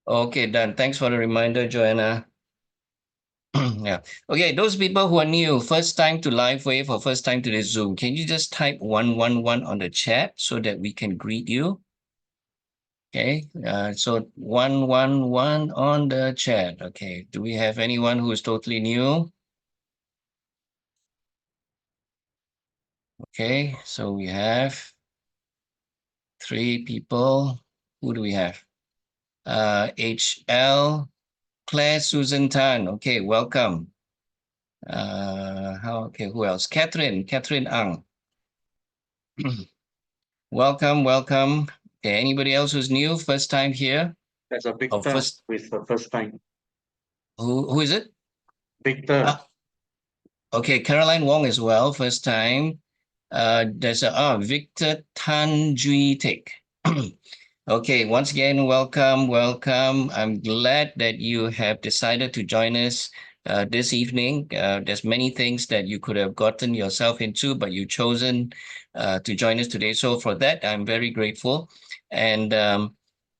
Okay, done. Thanks for the reminder, Joanna. Yeah. Okay, those people who are new, first time to LiveWave or first time to the Zoom, can you just type 111 on the chat so that we can greet you? Okay, so 111 on the chat. Okay, do we have anyone who is totally new? Okay, so we have 3 people. Who do we have? HL, Claire Susan Tan. Okay, welcome. Okay, who else? Catherine Ang. Welcome. Okay, anybody else who's new, first time here? There's a Oh, Victor first, with the first time. who is it? Victor. Okay, Caroline Wong as well, first time. There's Victor Tan Jui Teck. Okay, once again, welcome. I'm glad that you have decided to join us this evening. There's many things that you could have gotten yourself into, but you've chosen to join us today. So for that, I'm very grateful. And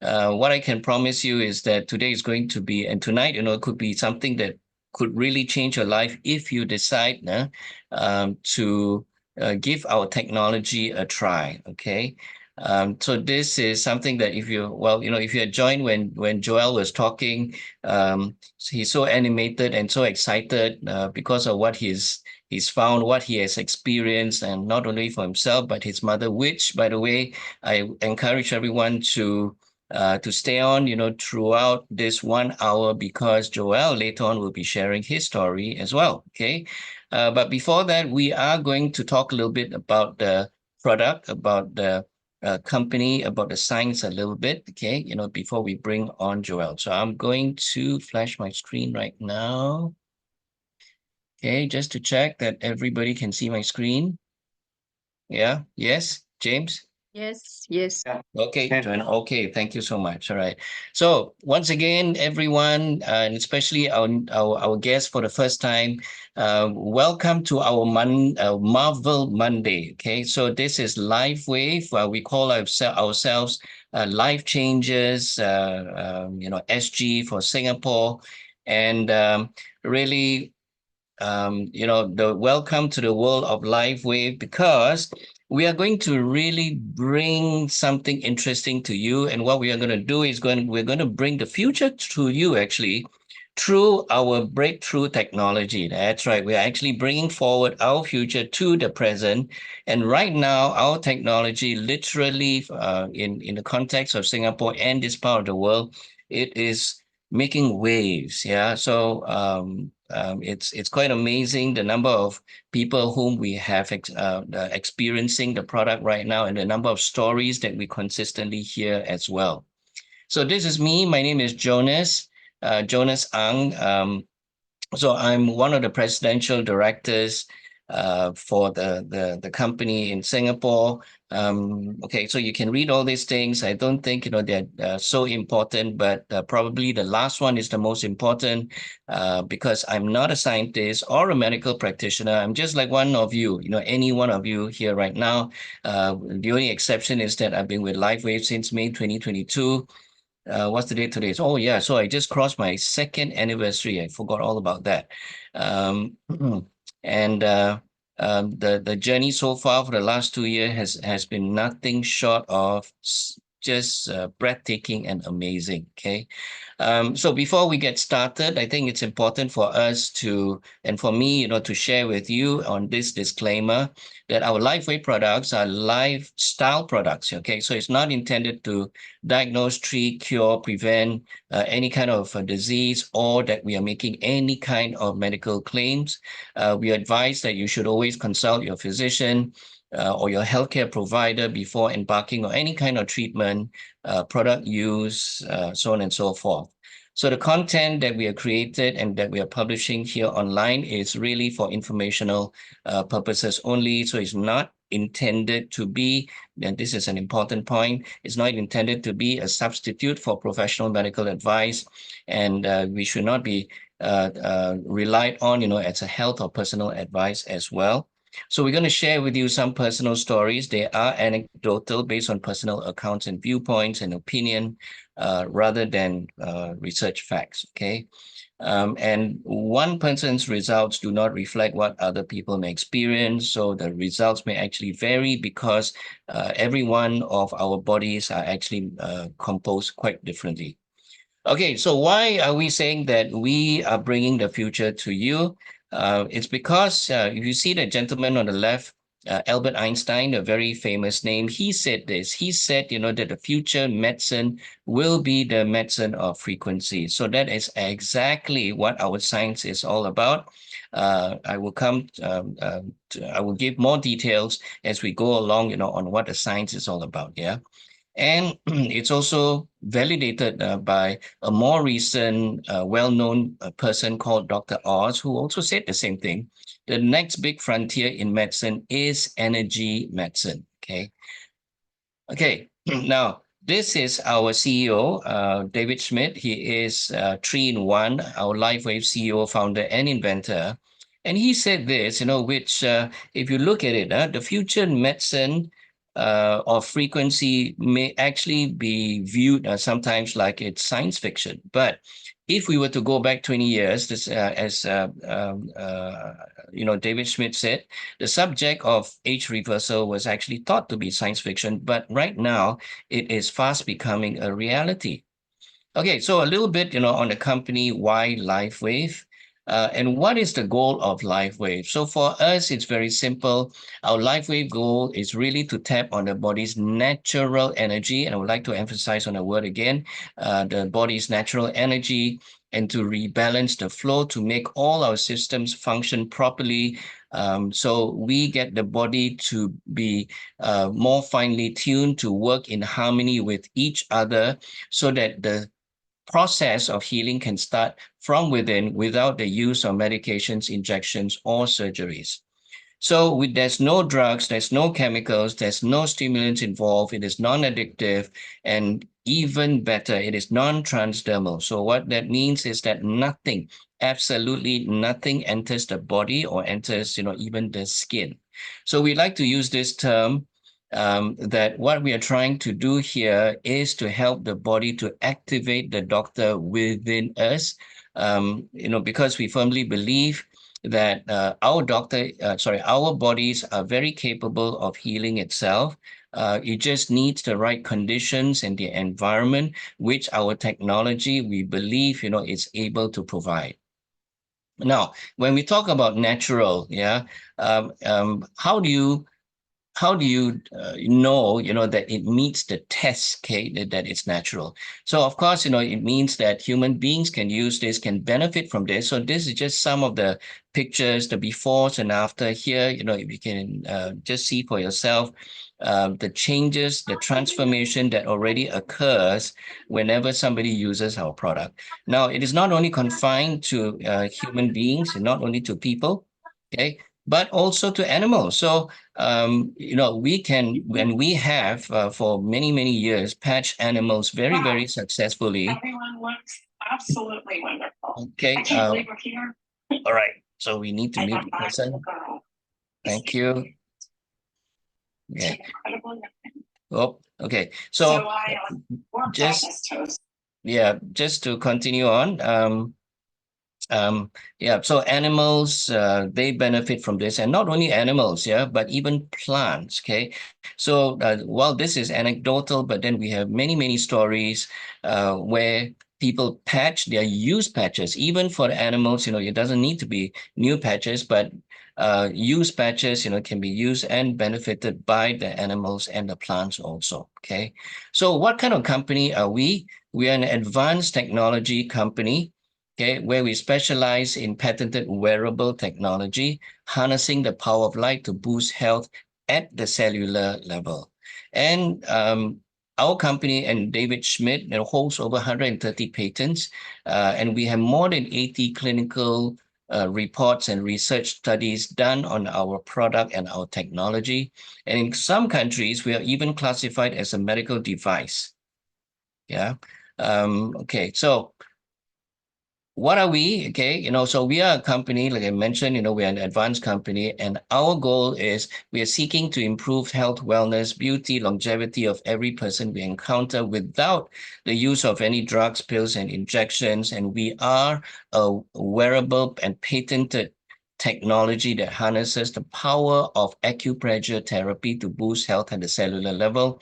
what I can promise you is that today is going to be, and tonight, it could be something that could really change your life if you decide to give our technology a try. Okay. So this is something that if you had joined when Joel was talking, he's so animated and so excited because of what he's found, what he has experienced, and not only for himself but his mother. Which, by the way, I encourage everyone to stay on, throughout this 1 hour because Joel later on will be sharing his story as well. Okay, but before that, we are going to talk a little bit about the product, about the company, about the science a little bit, okay, before we bring on Joel. So I'm going to flash my screen right now. Okay, just to check that everybody can see my screen. Yeah, yes, James? Yes. Yeah. Okay, Can. Joanna. Okay, thank you so much. All right. So once again, everyone, and especially our guests for the first time, welcome to our Marvel Monday. Okay, so this is Live Wave. We call ourselves LifeChangers, SG for Singapore, and really the welcome to the world of Live Wave, because we are going to really bring something interesting to you. And what we are going to do is we're going to bring the future to you actually through our breakthrough technology. That's right. We're actually bringing forward our future to the present. And right now, our technology literally in the context of Singapore and this part of the world, it is making waves. Yeah. So it's quite amazing the number of people whom we have experiencing the product right now, and the number of stories that we consistently hear as well. So this is me. My name is Jonas Ang. So I'm one of the presidential directors for the company in Singapore. Okay, so you can read all these things. I don't think they're so important, but probably the last one is the most important because I'm not a scientist or a medical practitioner. I'm just like one of you, any one of you here right now. The only exception is that I've been with LifeWave since May 2022. What's the date today? Oh yeah, so I just crossed my second anniversary. I forgot all about that. Um, and the journey so far for the last 2 years has been nothing short of just breathtaking and amazing. Okay. So before we get started, I think it's important for us and for me, to share with you on this disclaimer that our LifeWave products are lifestyle products. Okay, so it's not intended to diagnose, treat, cure, prevent any kind of disease, or that we are making any kind of medical claims. We advise that you should always consult your physician or your healthcare provider before embarking on any kind of treatment, product use, so on and so forth. So the content that we have created and that we are publishing here online is really for informational purposes only. So it's not intended to be, and this is an important point, it's not intended to be a substitute for professional medical advice, and we should not be relied on, as a health or personal advice as well. So we're going to share with you some personal stories. They are anecdotal, based on personal accounts and viewpoints and opinion, rather than research facts. Okay. And one person's results do not reflect what other people may experience. So the results may actually vary because every one of our bodies are actually composed quite differently. Okay, so why are we saying that we are bringing the future to you? It's because if you see the gentleman on the left, Albert Einstein, a very famous name, he said this. He said, that the future medicine will be the medicine of frequency. So that is exactly what our science is all about. I will I will give more details as we go along, on what the science is all about. Yeah. And it's also validated by a more recent, well-known person called Dr. Oz, who also said the same thing. The next big frontier in medicine is energy medicine. Okay. Okay. Now, this is our CEO, David Schmidt. He is 3-in-1, our LifeWave CEO, founder, and inventor. And he said this, which, if you look at it, the future medicine of frequency may actually be viewed sometimes like it's science fiction. But if we were to go back 20 years, this, David Schmidt said, the subject of age reversal was actually thought to be science fiction, but right now it is fast becoming a reality. Okay, so a little bit, on the company, why LifeWave, and what is the goal of LifeWave? So for us, it's very simple. Our LifeWave goal is really to tap on the body's natural energy, and I would like to emphasize on the word again, the body's natural energy, and to rebalance the flow to make all our systems function properly. So we get the body to be more finely tuned to work in harmony with each other so that the process of healing can start from within without the use of medications, injections, or surgeries. So there's no drugs, there's no chemicals, there's no stimulants involved. It is non-addictive, and even better, it is non-transdermal. So what that means is that nothing, absolutely nothing enters the body or enters, even the skin. So we like to use this term that what we are trying to do here is to help the body to activate the doctor within us, because we firmly believe that our bodies are very capable of healing itself. It just needs the right conditions and the environment, which our technology, we believe, is able to provide. Now, when we talk about natural, how do you know that it meets the test, okay, that it's natural? So of course, it means that human beings can use this, can benefit from this. So this is just some of the pictures, the befores and after here. If you can just see for yourself the changes, the transformation that already occurs whenever somebody uses our product. Now, it is not only confined to human beings and not only to people, okay, but also to animals. So, we can, when we have for many, many years, patched animals very, very successfully. Everyone looks absolutely wonderful. Okay. I can't believe we're here. All right. So we need to mute the person. Thank you. Okay. Oh, okay. So just to continue on, so animals, they benefit from this, and not only animals, but even plants. Okay, so while this is anecdotal, but then we have many, many stories where people patch their used patches, even for the animals. It doesn't need to be new patches, but used patches, can be used and benefited by the animals and the plants also. Okay, so what kind of company are we? We are an advanced technology company, okay, where we specialize in patented wearable technology, harnessing the power of light to boost health at the cellular level. And our company and David Schmidt holds over 130 patents, and we have more than 80 clinical reports and research studies done on our product and our technology. And in some countries, we are even classified as a medical device. Yeah. Okay. So what are we? Okay, so we are a company, like I mentioned, we are an advanced company, and our goal is we are seeking to improve health, wellness, beauty, longevity of every person we encounter without the use of any drugs, pills, and injections. And we are a wearable and patented technology that harnesses the power of acupressure therapy to boost health at the cellular level.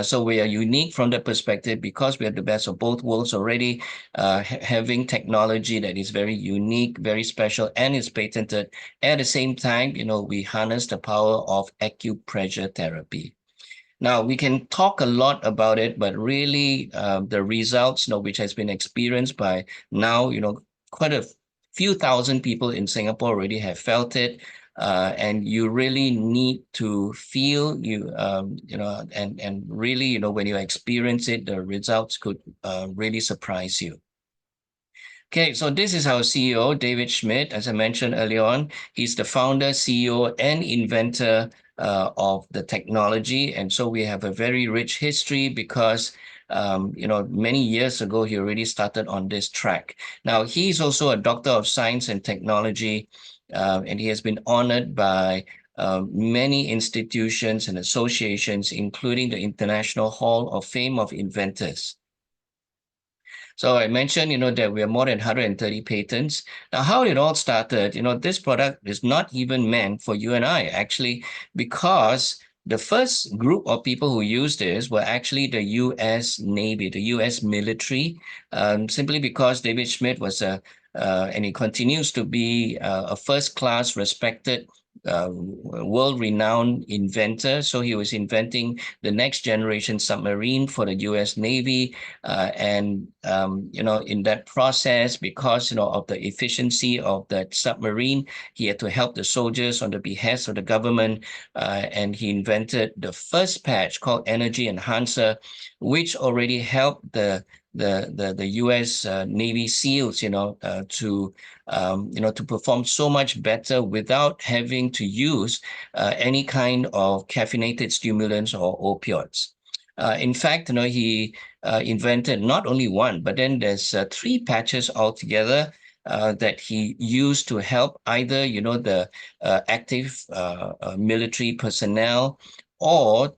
So we are unique from that perspective because we are the best of both worlds already, having technology that is very unique, very special, and is patented. At the same time, we harness the power of acupressure therapy. Now, we can talk a lot about it, but really the results, which has been experienced by now, quite a few thousand people in Singapore already have felt it. And you really need to feel and really, when you experience it, the results could really surprise you. Okay, so this is our CEO, David Schmidt. As I mentioned earlier on, he's the founder, CEO, and inventor of the technology. And so we have a very rich history because, many years ago, he already started on this track. Now, he's also a doctor of science and technology, and he has been honored by many institutions and associations, including the International Hall of Fame of Inventors. So I mentioned, that we have more than 130 patents. Now, how it all started, this product is not even meant for you and I, actually, because the first group of people who used this were actually the U.S. Navy, the U.S. military, simply because David Schmidt was and he continues to be a first-class, respected, world-renowned inventor. So he was inventing the next generation submarine for the U.S. Navy. And in that process, because, of the efficiency of that submarine, he had to help the soldiers on the behest of the government. And he invented the first patch called Energy Enhancer, which already helped the U.S. Navy SEALs, to perform so much better without having to use any kind of caffeinated stimulants or opioids. In fact, he invented not only one, but then there's three patches altogether that he used to help either, the active military personnel or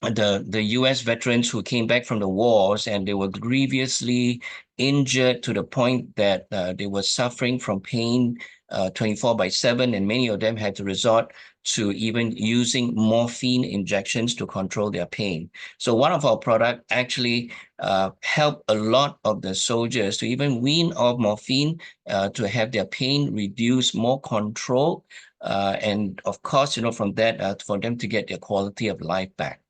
the U.S. veterans who came back from the wars, and they were grievously injured to the point that they were suffering from pain 24/7, and many of them had to resort to even using morphine injections to control their pain. So one of our products actually helped a lot of the soldiers to even wean off morphine to have their pain reduced, more control, and of course, from that, for them to get their quality of life back.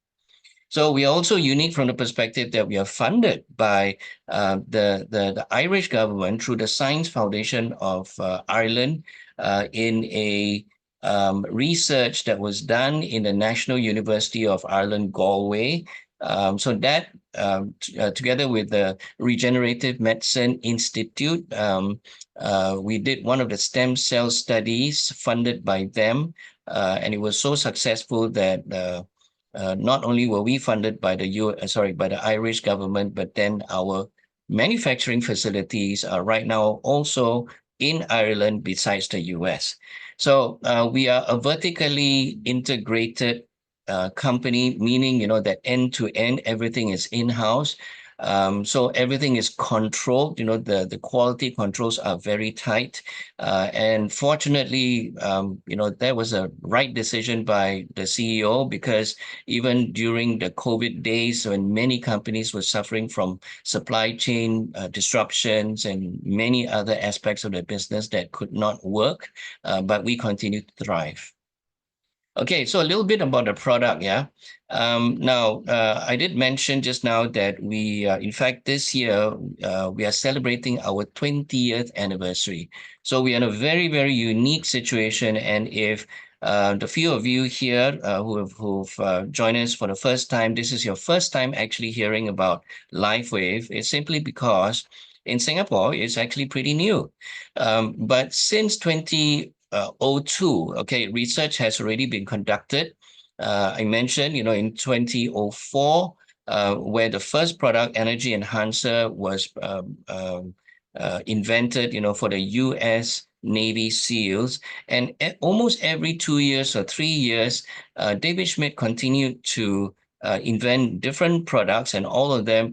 So we are also unique from the perspective that we are funded by the Irish government through the Science Foundation of Ireland in a research that was done in the National University of Ireland, Galway. So that together with the Regenerative Medicine Institute, we did one of the stem cell studies funded by them, and it was so successful that not only were we funded by by the Irish government, but then our manufacturing facilities are right now also in Ireland besides the US. So we are a vertically integrated company, meaning, that end to end, everything is in-house. So everything is controlled, the quality controls are very tight. And fortunately, that was a right decision by the CEO, because even during the COVID days when many companies were suffering from supply chain disruptions and many other aspects of their business that could not work, but we continue to thrive. Okay, so a little bit about the product, yeah. Now, I did mention just now that we, in fact, this year, we are celebrating our 20th anniversary. So we are in a very, very unique situation. And if the few of you here who've joined us for the first time, this is your first time actually hearing about LifeWave, it's simply because in Singapore, it's actually pretty new. But since 2002, okay, research has already been conducted. I mentioned, in 2004, where the first product, Energy Enhancer, was invented, for the U.S. Navy SEALs. And almost every 2 years or 3 years, David Schmidt continued to invent different products, and all of them,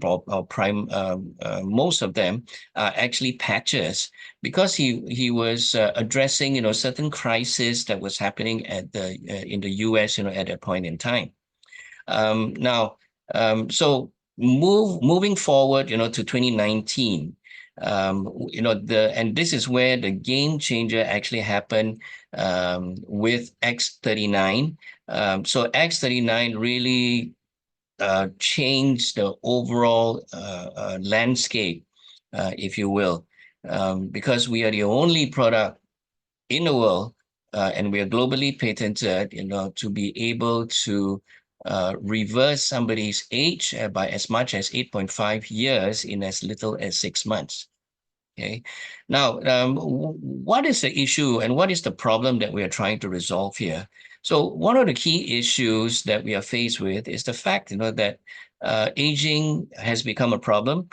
most of them, are actually patches, because he was addressing certain crisis that was happening in the U.S. at that point in time. Now, so moving forward, to 2019, and this is where the game changer actually happened with X39. So X39 really changed the overall landscape, if you will, because we are the only product in the world, and we are globally patented, to be able to reverse somebody's age by as much as 8.5 years in as little as 6 months. Okay. Now, what is the issue and what is the problem that we are trying to resolve here? So one of the key issues that we are faced with is the fact, that aging has become a problem.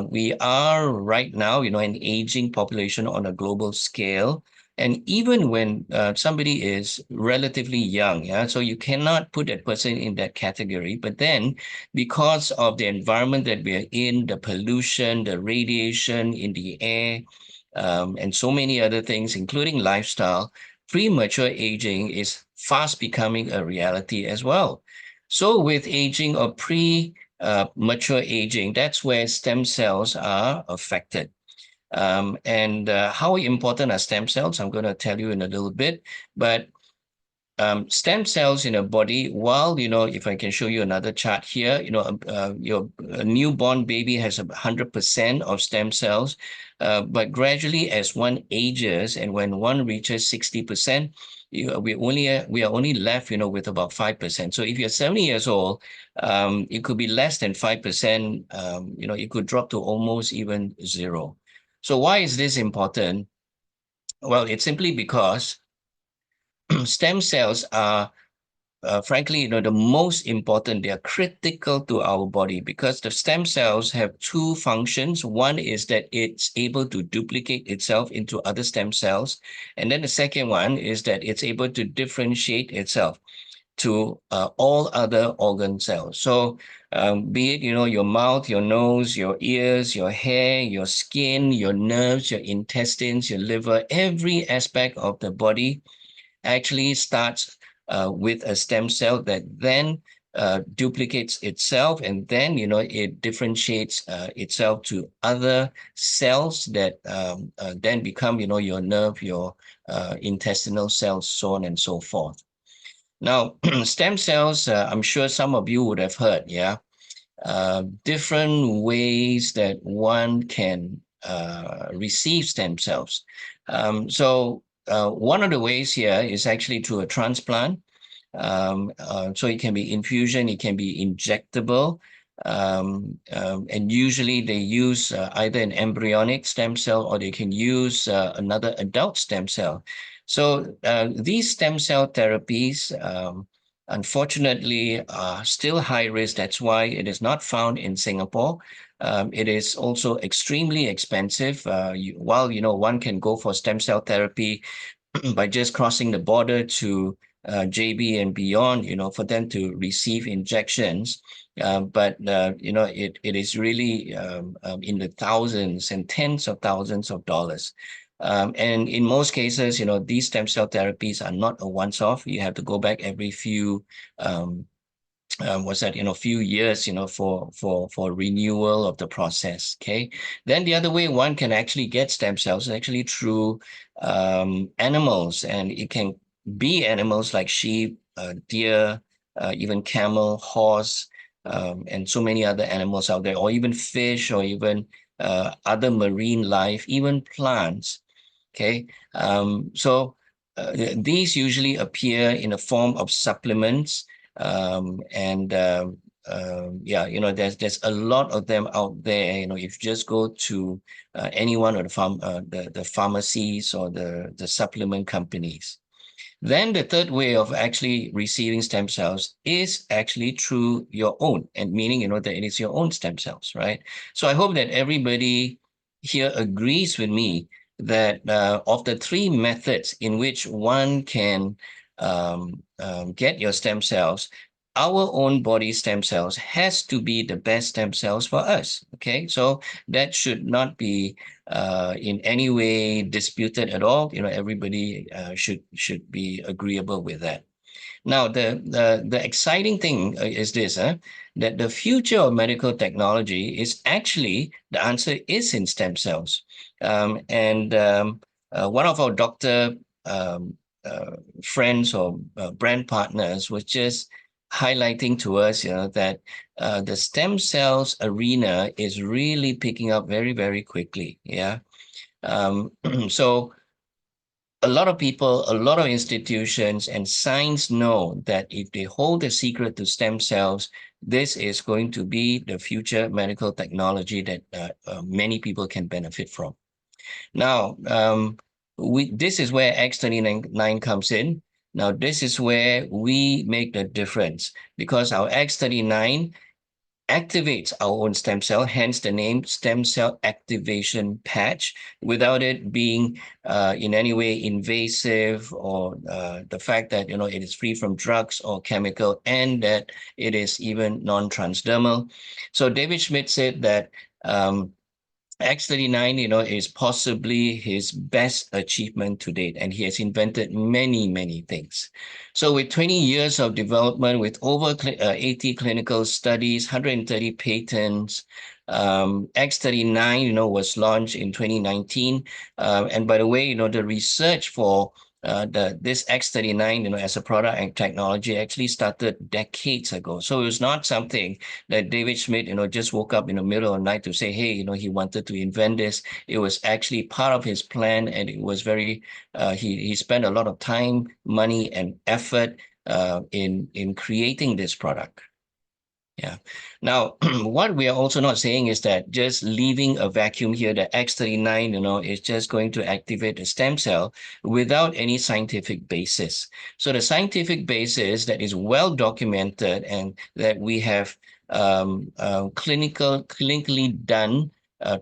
We are right now, an aging population on a global scale. And even when somebody is relatively young, so you cannot put that person in that category. But then, because of the environment that we are in, the pollution, the radiation in the air, and so many other things, including lifestyle, premature aging is fast becoming a reality as well. So with aging or premature aging, that's where stem cells are affected. And how important are stem cells? I'm going to tell you in a little bit. But stem cells in a body, while, if I can show you another chart here, your newborn baby has 100% of stem cells, but gradually as one ages and when one reaches 60%, we are only left, with about 5%. So if you're 70 years old, it could be less than 5%. It could drop to almost even zero. So why is this important? Well, it's simply because stem cells are, frankly, the most important. They are critical to our body because the stem cells have two functions. One is that it's able to duplicate itself into other stem cells. And then the second one is that it's able to differentiate itself to all other organ cells. So be it, your mouth, your nose, your ears, your hair, your skin, your nerves, your intestines, your liver, every aspect of the body actually starts with a stem cell that then duplicates itself, and then, it differentiates itself to other cells that then become, your nerve, your intestinal cells, so on and so forth. Now, stem cells, I'm sure some of you would have heard, different ways that one can receive stem cells. So one of the ways here is actually through a transplant. So it can be infusion, it can be injectable, and usually they use either an embryonic stem cell or they can use another adult stem cell. So these stem cell therapies, unfortunately, are still high risk. That's why it is not found in Singapore. It is also extremely expensive. While, one can go for stem cell therapy by just crossing the border to JB and beyond, for them to receive injections. But it is really in the thousands and tens of thousands of dollars. And in most cases, these stem cell therapies are not a once-off. You have to go back every few few years, for renewal of the process. Okay. Then the other way one can actually get stem cells is actually through animals, and it can be animals like sheep, deer, even camel, horse, and so many other animals out there, or even fish, or even other marine life, even plants. Okay. So these usually appear in the form of supplements. And there's a lot of them out there. If you just go to any one of the pharmacies or the supplement companies. Then the third way of actually receiving stem cells is actually through your own, and meaning, that it is your own stem cells, right? So I hope that everybody here agrees with me that of the three methods in which one can get your stem cells, our own body stem cells has to be the best stem cells for us. Okay, so that should not be in any way disputed at all. Everybody should be agreeable with that. Now, the exciting thing is this, that the future of medical technology is actually, the answer is in stem cells. And one of our doctor um, friends or brand partners was just highlighting to us, that the stem cells arena is really picking up very, very quickly. Yeah. So a lot of people, a lot of institutions and science know that if they hold the secret to stem cells, this is going to be the future medical technology that many people can benefit from. Now, this is where X39 comes in. Now, this is where we make the difference, because our X39 activates our own stem cell, hence the name stem cell activation patch, without it being in any way invasive, or the fact that it is free from drugs or chemical, and that it is even non-transdermal. So David Schmidt said that X39, is possibly his best achievement to date, and he has invented many, many things. So with 20 years of development, with over 80 clinical studies, 130 patents, X39, was launched in 2019. And by the way, the research for this X39, as a product and technology actually started decades ago. So it was not something that David Schmidt, just woke up in the middle of the night to say, hey, he wanted to invent this. It was actually part of his plan, and it was very, he spent a lot of time, money, and effort in creating this product. Yeah. Now, what we are also not saying is that just leaving a vacuum here, the X39, is just going to activate the stem cell without any scientific basis. So the scientific basis that is well documented and that we have clinically done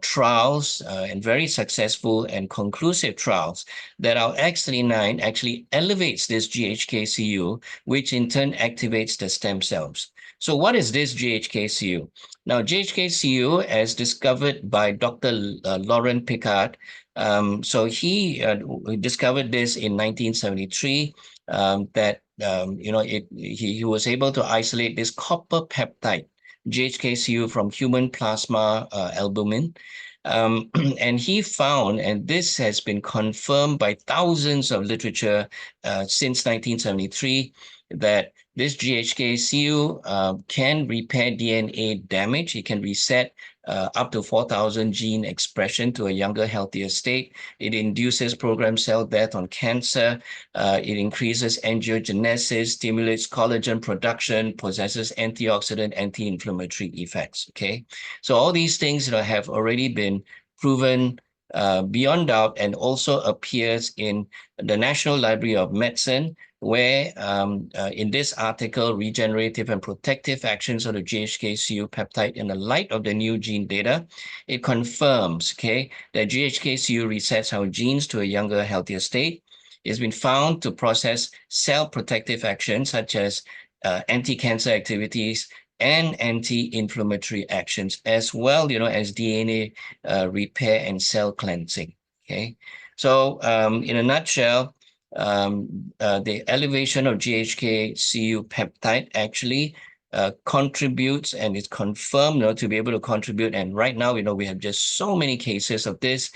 trials and very successful and conclusive trials, that our X39 actually elevates this GHKCU, which in turn activates the stem cells. So what is this GHKCU? Now, GHKCU, as discovered by Dr. Laurent Picard, so he discovered this in 1973, that he was able to isolate this copper peptide, GHKCU, from human plasma albumin. And he found, and this has been confirmed by thousands of literature since 1973, that this GHKCU can repair DNA damage. It can reset up to 4,000 gene expression to a younger, healthier state. It induces programmed cell death on cancer. It increases angiogenesis, stimulates collagen production, possesses antioxidant, anti-inflammatory effects. Okay, so all these things have already been proven beyond doubt, and also appears in the National Library of Medicine, where in this article, Regenerative and Protective Actions of the GHKCU Peptide in the Light of the New Gene Data, it confirms, that GHKCU resets our genes to a younger, healthier state. It's been found to process cell protective actions such as anti-cancer activities and anti-inflammatory actions, as well, as DNA repair and cell cleansing. Okay, so in a nutshell, the elevation of GHKCU peptide actually contributes, and is confirmed to be able to contribute. And right now, we have just so many cases of this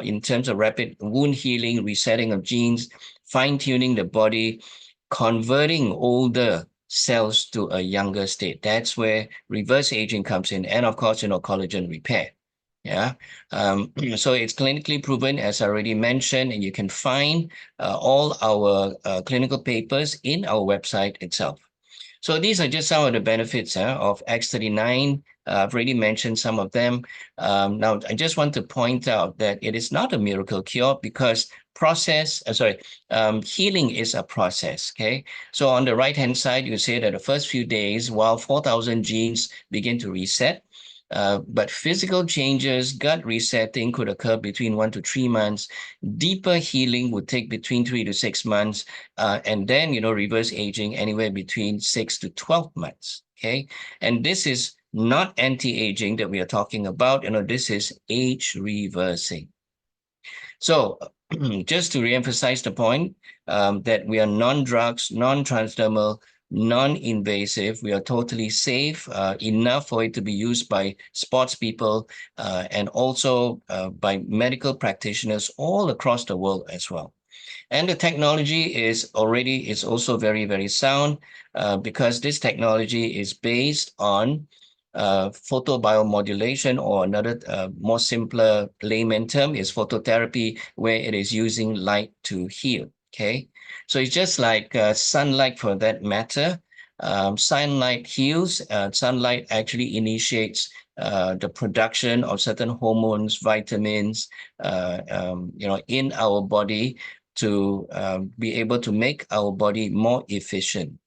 in terms of rapid wound healing, resetting of genes, fine-tuning the body, converting older cells to a younger state. That's where reverse aging comes in. And of course, collagen repair. Yeah. So it's clinically proven, as I already mentioned, and you can find all our clinical papers in our website itself. So these are just some of the benefits of X39. I've already mentioned some of them. Now, I just want to point out that it is not a miracle cure, because healing is a process. Okay, so on the right-hand side, you say that the first few days, while 4,000 genes begin to reset, But physical changes, gut resetting could occur between 1 to 3 months. Deeper healing would take between 3 to 6 months. And then, reverse aging anywhere between 6 to 12 months. Okay. And this is not anti-aging that we are talking about. This is age reversing. So just to reemphasize the point that we are non-drugs, non-transdermal, non-invasive. We are totally safe, enough for it to be used by sports people and also by medical practitioners all across the world as well. And the technology is also very, very sound because this technology is based on photobiomodulation, or another more simpler layman term is phototherapy, where it is using light to heal. Okay, so it's just like sunlight for that matter. Sunlight heals. Sunlight actually initiates the production of certain hormones, vitamins, in our body to be able to make our body more efficient.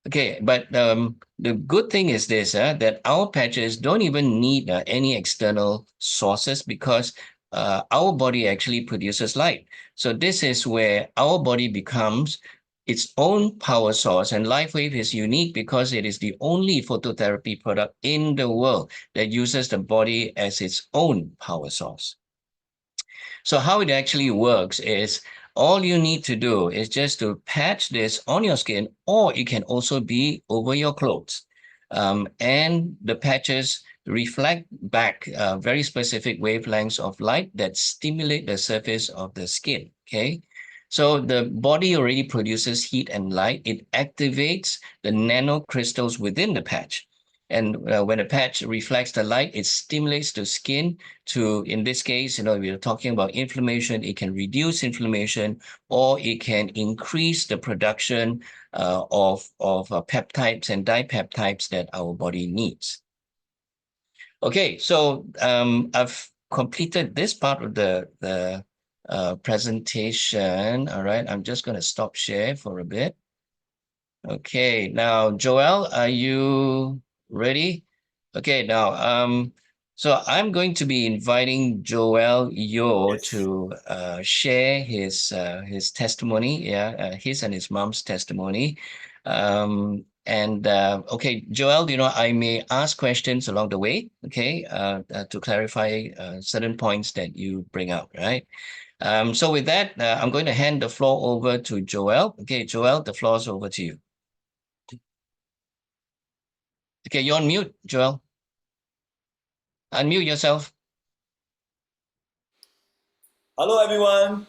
Okay, but the good thing is this, that our patches don't even need any external sources because our body actually produces light. So this is where our body becomes its own power source, and LifeWave is unique because it is the only phototherapy product in the world that uses the body as its own power source. So how it actually works is all you need to do is just to patch this on your skin, or it can also be over your clothes. And the patches reflect back very specific wavelengths of light that stimulate the surface of the skin. Okay. So the body already produces heat and light. It activates the nanocrystals within the patch. And when a patch reflects the light, it stimulates the skin to, in this case, we're talking about inflammation. It can reduce inflammation, or it can increase the production of peptides and dipeptides that our body needs. Okay, so I've completed this part of the presentation. All right, I'm just going to stop share for a bit. Okay, now, Joel, are you ready? Okay, now, so I'm going to be inviting Joel Yo to share his testimony, his and his mom's testimony. Okay, Joel, I may ask questions along the way, okay, to clarify certain points that you bring up, right? So with that, I'm going to hand the floor over to Joel. Okay, Joel, the floor is over to you. Okay, you're on mute, Joel. Unmute yourself. Hello, everyone.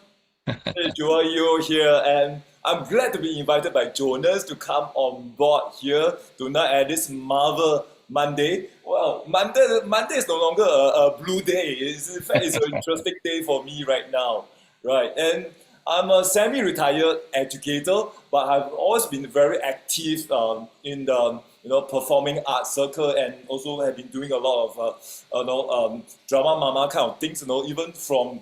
It's Joel Yo here, and I'm glad to be invited by Jonas to come on board here tonight at this Marvel Monday. Well, Monday is no longer a blue day. In fact, it's an interesting day for me right now, right? And I'm a semi-retired educator, but I've always been very active in the performing arts circle, and also have been doing a lot of drama mama kind of things. Even from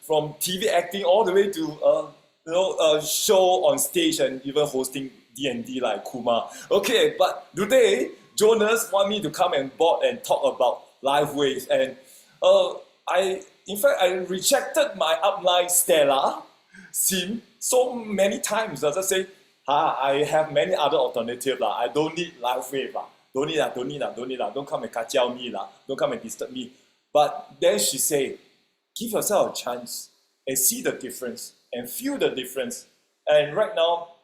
TV acting all the way to show on stage and even hosting D&D like Kuma. Okay, but today Jonas want me to come and board and talk about LifeWave, and I rejected my upline Stella Sim so many times. I just say, I have many other alternatives. I don't need LifeWave. Don't need. Don't come and kacau me. Don't come and disturb me. But then she say, give yourself a chance and see the difference and feel the difference. And right now,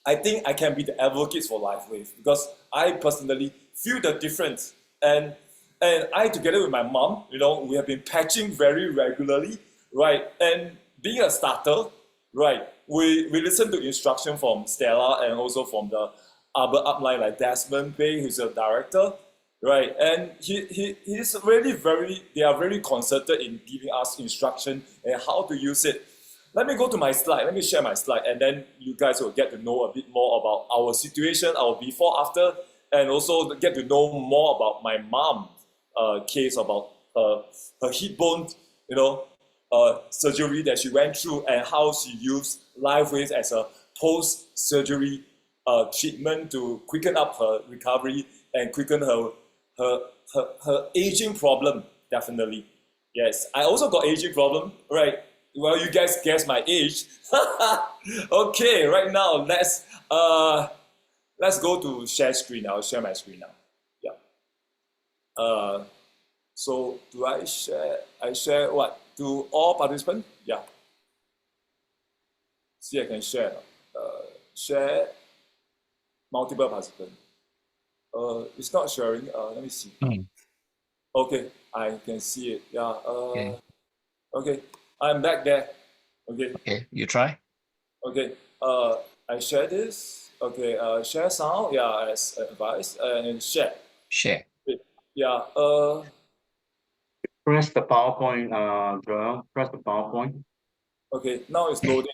I think I can be the advocate for LifeWave because I personally feel the difference. And I, together with my mom, we have been patching very regularly, right? And being a starter, right, we listen to instruction from Stella and also from the other upline like Desmond Bay, who's a director, right? And he's really they are very concerted in giving us instruction and how to use it. Let me go to my slide. Let me share my slide, and then you guys will get to know a bit more about our situation, our before, after, and also get to know more about my mom's case about her hip bone, surgery that she went through, and how she used LifeWave as a post-surgery treatment to quicken up her recovery and quicken her aging problem, definitely. Yes, I also got aging problem, right? Well, you guys guess my age. Okay, right now let's go to share screen. I'll share my screen now. Yeah. So do I share? I share what to all participants? Yeah. See, I can share. Share multiple participants. It's not sharing. Let me see. Okay, I can see it. Yeah. Okay, I'm back there. Okay. Okay, you try. Okay. I share this. Okay. Share sound. Yeah, as advised, and share. Share. Yeah. Press the PowerPoint, Joel. Press the PowerPoint. Okay. Now it's loading.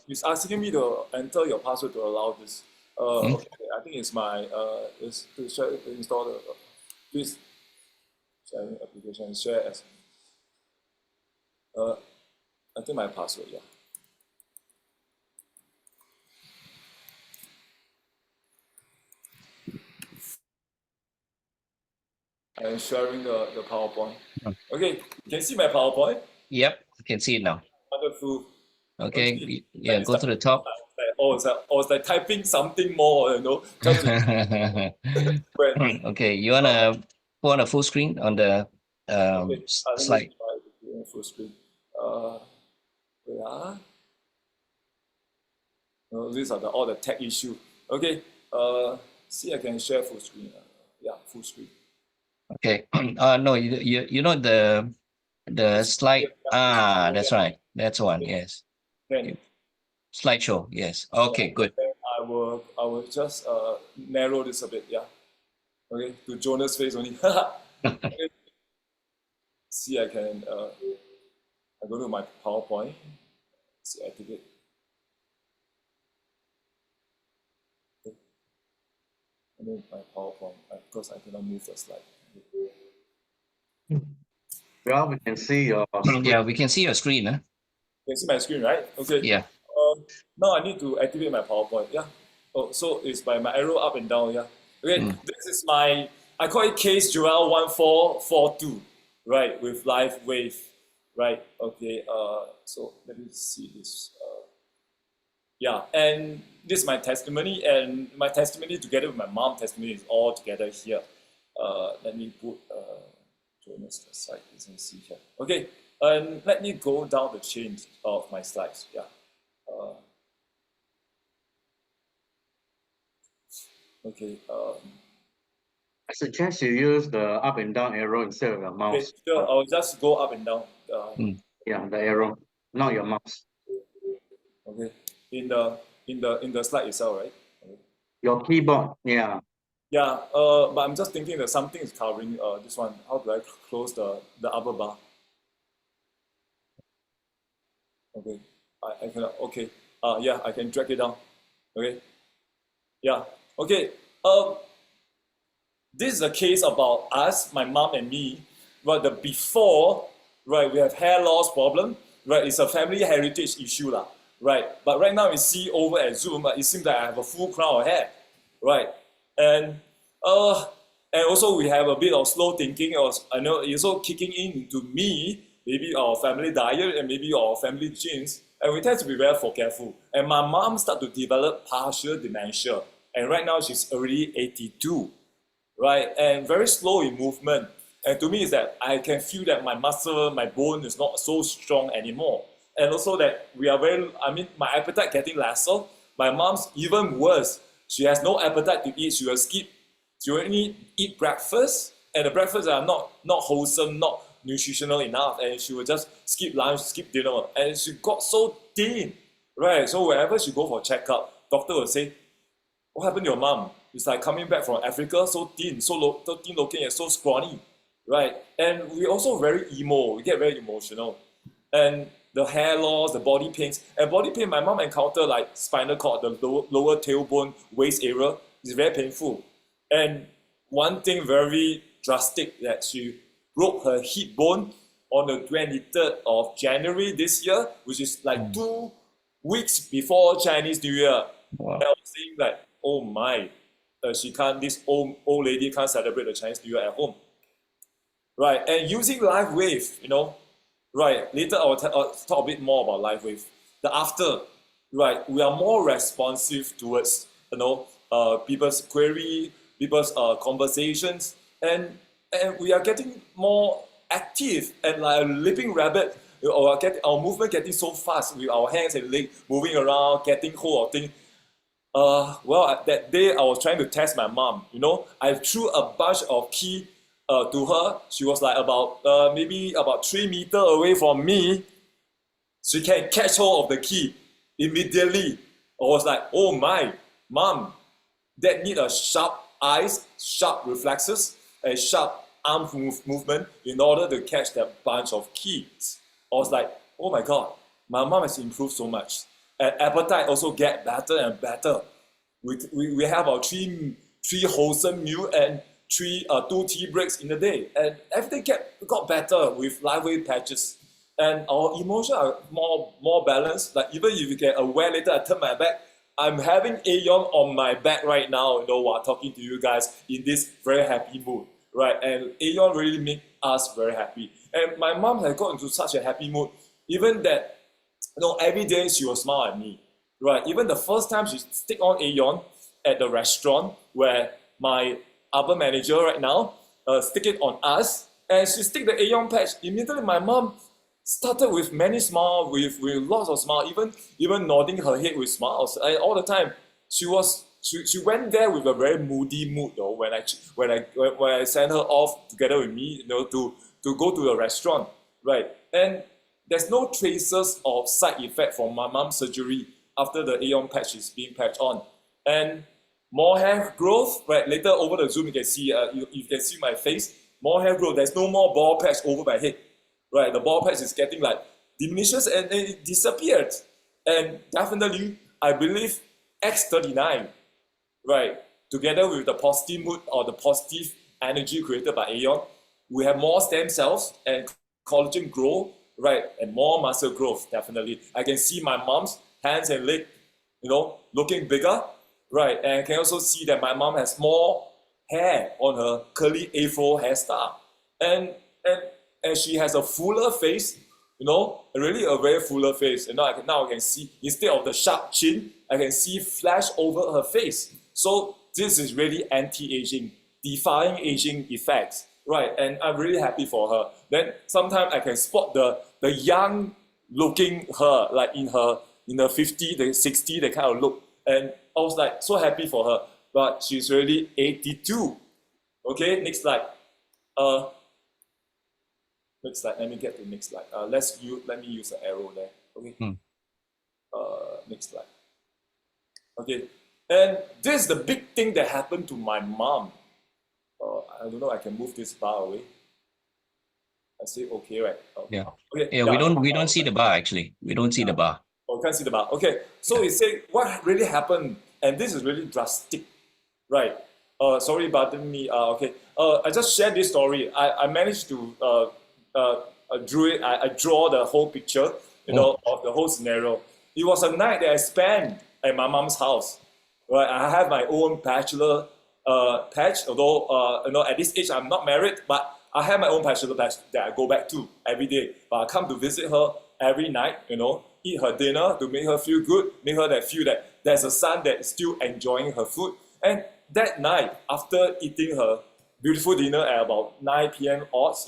It's asking me to enter your password to allow this. Okay. I think it's my is to share install the please sharing application share as I think my password. Yeah. I'm sharing the PowerPoint. Okay, you can see my PowerPoint. Yep, you can see it now. Wonderful. Okay, yeah, go to the top. It's like typing something more, you know. Just to, Okay, you wanna put on a full screen on the okay, slide? Full screen. Yeah. No, these are all the tech issue. Okay. See, I can share full screen. Yeah, full screen. Okay. No, you know the slide. That's right. That's one. Yes. Then, Slideshow. Yes. Okay. Good. then I will just narrow this a bit. Yeah. Okay. To Jonah's face only. Okay. See, I can. I go to my PowerPoint. See, activate. Okay. And then my PowerPoint. Because I cannot move the slide. Well, we can see your screen. Yeah, we can see your screen. Huh? You can see my screen, right? Okay. Yeah. Now I need to activate my PowerPoint. Yeah. Oh, so it's by my arrow up and down. Yeah. Okay. This is my, I call it case Joel 1442, right? With live wave, right? Okay. So let me see this. Yeah, and this is my testimony, and my testimony together with my mom's testimony is all together here. Let me put Jonas aside. You can see here. Okay. And let me go down the chain of my slides. Yeah. Okay. I suggest you use the up and down arrow instead of your Okay. mouse. Sure. I'll just go up and down. Yeah, the arrow, not your mouse. Okay. In the slide itself, right? Okay. Your keyboard, yeah. Yeah. But I'm just thinking that something is covering this one. How do I close the upper bar? Okay. I cannot. Okay. Yeah. I can drag it down. Okay. Yeah. Okay. This is a case about us, my mom and me. But the before, right, we have hair loss problem. Right, it's a family heritage issue, lah. Right. But right now we see over at Zoom, it seems that I have a full crown of hair. Right. And also we have a bit of slow thinking. I know it's also kicking into me, maybe our family diet and maybe our family genes. And we tend to be very forgetful. And my mom started to develop partial dementia. And right now she's already 82, right? And very slow in movement. And to me, is that I can feel that my muscle, my bone is not so strong anymore. And also that we are my appetite getting lesser. My mom's even worse. She has no appetite to eat. She will skip. She will only eat breakfast. And the breakfasts are not wholesome, not nutritional enough. And she will just skip lunch, skip dinner. And she got so thin, right? So whenever she go for checkup, doctor will say, what happened to your mom? It's like coming back from Africa, so thin, so thin looking and so scrawny, right? And we also very emo, we get very emotional. And the hair loss, the body pains. And body pain, my mom encountered like spinal cord, the lower tailbone, waist area. It's very painful. And one thing very drastic, that she broke her hip bone on the 23rd of January this year, which is like 2 weeks before Chinese New Year. Wow. And I was saying like, oh my. this old lady can't celebrate the Chinese New Year at home. Right, and using LifeWave, right, later I'll talk a bit more about LifeWave. The after, right, we are more responsive towards, people's query, people's conversations, and we are getting more active and like a leaping rabbit. Our movement getting so fast with our hands and legs moving around, getting hold of things. That day I was trying to test my mom. I threw a bunch of key to her. She was like maybe about 3 meters away from me. She can catch hold of the key immediately. I was like, oh my, mom, that need a sharp eyes, sharp reflexes, and sharp arm movement in order to catch that bunch of keys. I was like, oh my God, my mom has improved so much. And appetite also get better and better. We have our three wholesome meal and 2 tea breaks in a day. And everything got better with LifeWave patches. And our emotions are more balanced. Like even if you get aware later, I turn my back, I'm having Aeon on my back right now, while talking to you guys in this very happy mood. Right, and Aeon really made us very happy. And my mom had got into such a happy mood, even that, every day she will smile at me. Right, even the first time she stick on Aeon at the restaurant where my other manager right now stick it on us, and she stick the Aeon patch. Immediately my mom started with many smiles, with lots of smiles, even nodding her head with smiles. And all the time, she went there with a very moody mood though when I sent her off together with me, to go to the restaurant, right? And there's no traces of side effect from my mom's surgery after the Aeon patch is being patched on. And more hair growth, right? Later over the Zoom you can see you can see my face. More hair growth. There's no more bald patch over my head, right? The bald patch is getting like diminishes and it disappeared. And definitely, I believe X39. Right, together with the positive mood or the positive energy created by Aeon, we have more stem cells and collagen grow, right, and more muscle growth, definitely. I can see my mom's hands and legs, looking bigger, right, and I can also see that my mom has more hair on her curly afro hairstyle, and she has a fuller face, really a very fuller face. And now I can see, instead of the sharp chin, I can see flash over her face. So this is really anti-aging, defying aging effects, right? And I'm really happy for her. Then sometimes I can spot the young looking her, like in her 50, the 60, that kind of look. And I was like so happy for her. But she's really 82. Okay, next slide. Next slide. Let me get to the next slide. Let me use the arrow there. Okay. Next slide. Okay. And this is the big thing that happened to my mom. I don't know. I can move this bar away. I say okay, right? Yeah. Okay. Yeah. We don't see the bar actually. We don't see the bar. Oh, can't see the bar. Okay. So it say what really happened, and this is really drastic, right? Sorry about me. Okay. I just shared this story. I managed to drew it. I draw the whole picture, of the whole scenario. It was a night that I spent at my mom's house. Right, I have my own bachelor patch. Although at this age I'm not married, but I have my own bachelor patch that I go back to every day. But I come to visit her every night. Eat her dinner to make her feel good, make her feel that there's a son that is still enjoying her food. And that night, after eating her beautiful dinner at about 9 p.m. odds,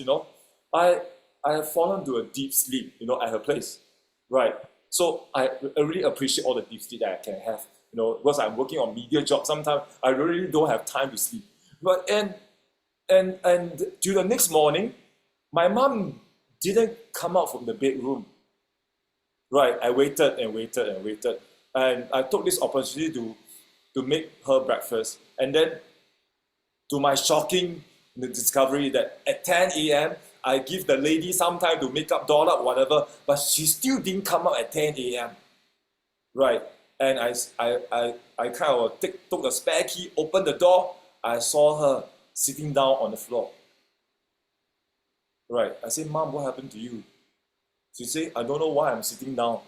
I have fallen to a deep sleep, at her place, right? So I really appreciate all the deep sleep that I can have. Because I'm working on media jobs, sometimes I really don't have time to sleep. But and to the next morning, my mom didn't come out from the bedroom. Right, I waited and waited and waited, and I took this opportunity to make her breakfast. And then, to my shocking discovery, that at 10 a.m. I give the lady some time to make up, doll up, whatever, but she still didn't come out at 10 a.m. Right. And I kind of took the spare key, opened the door. I saw her sitting down on the floor. Right. I said, Mom, what happened to you? She said, I don't know why I'm sitting down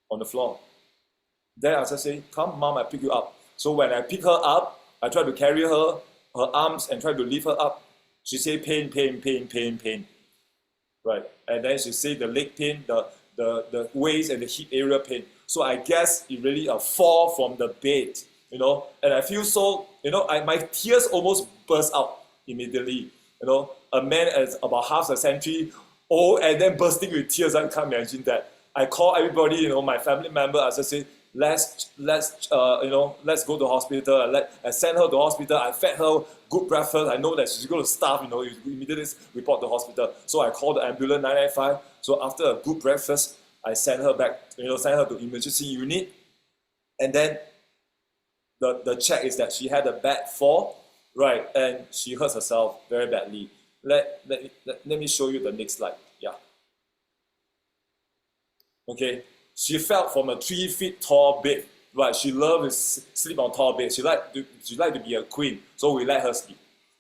on the floor. Then I just say, come, Mom, I pick you up. So when I pick her up, I tried to carry her arms and try to lift her up. She said pain, pain, pain, pain, pain. Right, and then she said the leg pain, the waist and the hip area pain. So I guess it really a fall from the bed, you know. And I feel so, you know, my tears almost burst out immediately. You know, a man is about half a century old and then bursting with tears. I can't imagine that. I call everybody, you know, my family member. I just say, let's go to hospital. I sent her to hospital. I fed her good breakfast. I know that she's going to starve, you know, you immediately report to hospital. So I called the ambulance 995. So after a good breakfast, I sent her back, you know, sent her to emergency unit. And then the check is that she had a bad fall, right? And she hurt herself very badly. Let me show you the next slide. Yeah. Okay. She fell from a 3 feet tall bed. Right, she loved to sleep on tall bed. She liked to be a queen, so we let her sleep.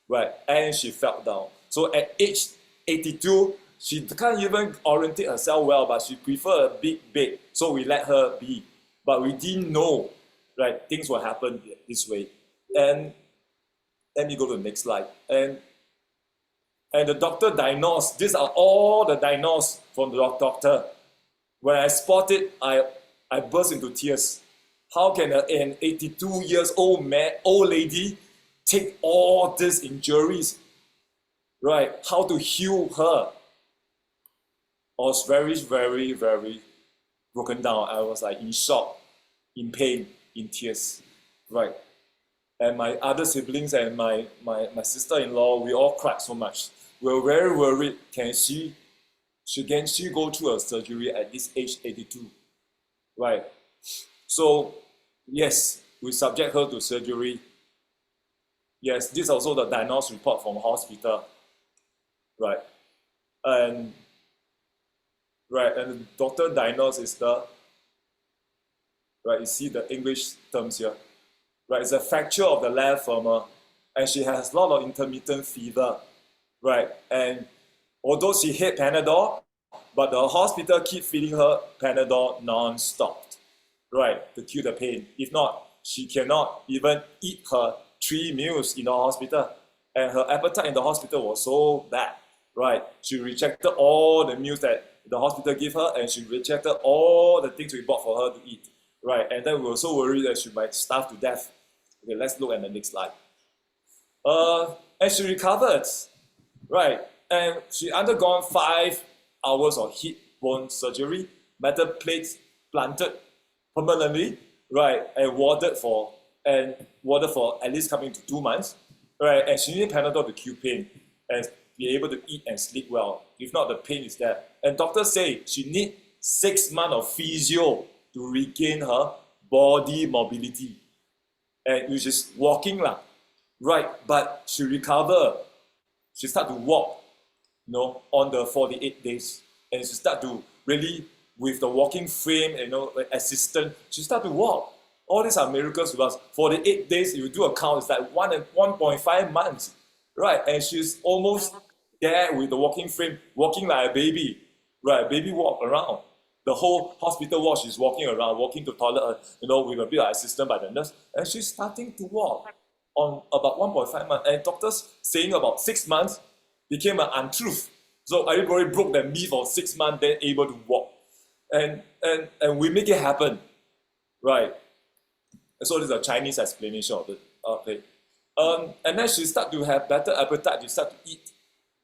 Right, and she fell down. So at age 82, she can't even orientate herself well, but she preferred a big bed, so we let her be. But we didn't know, right, things will happen this way. And let me go to the next slide. And the doctor diagnosed. These are all the diagnoses from the doctor. When I spotted, I burst into tears. How can an 82 years old lady take all these injuries? Right? How to heal her? I was very, very, very broken down. I was like in shock, in pain, in tears. Right? And my other siblings and my sister-in-law, we all cried so much. We were very worried. Can she go through a surgery at this age 82? Right? So, yes, we subject her to surgery. Yes, this is also the diagnosis report from hospital. Right? And the doctor diagnosed is you see the English terms here. Right, it's a fracture of the left femur, and she has a lot of intermittent fever. Right, and although she had Panadol, but the hospital keep feeding her Panadol non-stop. Right, to cure the pain. If not, she cannot even eat her 3 meals in the hospital. And her appetite in the hospital was so bad. Right, she rejected all the meals that the hospital gave her, and she rejected all the things we bought for her to eat. Right, and then we were so worried that she might starve to death. Okay, let's look at the next slide. And she recovered. Right, and she undergone 5 hours of hip bone surgery, metal plates planted permanently, right, and warded for at least coming to 2 months, right, and she needed Panadol to cure pain and be able to eat and sleep well. If not, the pain is there. And doctors say she needs 6 months of physio to regain her body mobility, and which is walking lah, right? But she recovered. She started to walk, you know, on the 48 days, and she started to really, with the walking frame, you know, assistant, she started to walk. All these are miracles with us. 48 days, if you do a count, it's like 1.5 months, right? And she's almost there with the walking frame, walking like a baby, right? Baby walk around. The whole hospital ward, she's walking around, walking to toilet, you know, with a bit of assistance by the nurse, and she's starting to walk on about 1.5 months. And doctors saying about 6 months became an untruth. So everybody broke their myth for 6 months, then able to walk. And we make it happen, right? So this is a Chinese explanation of it. Okay. And then she start to have better appetite, she start to eat,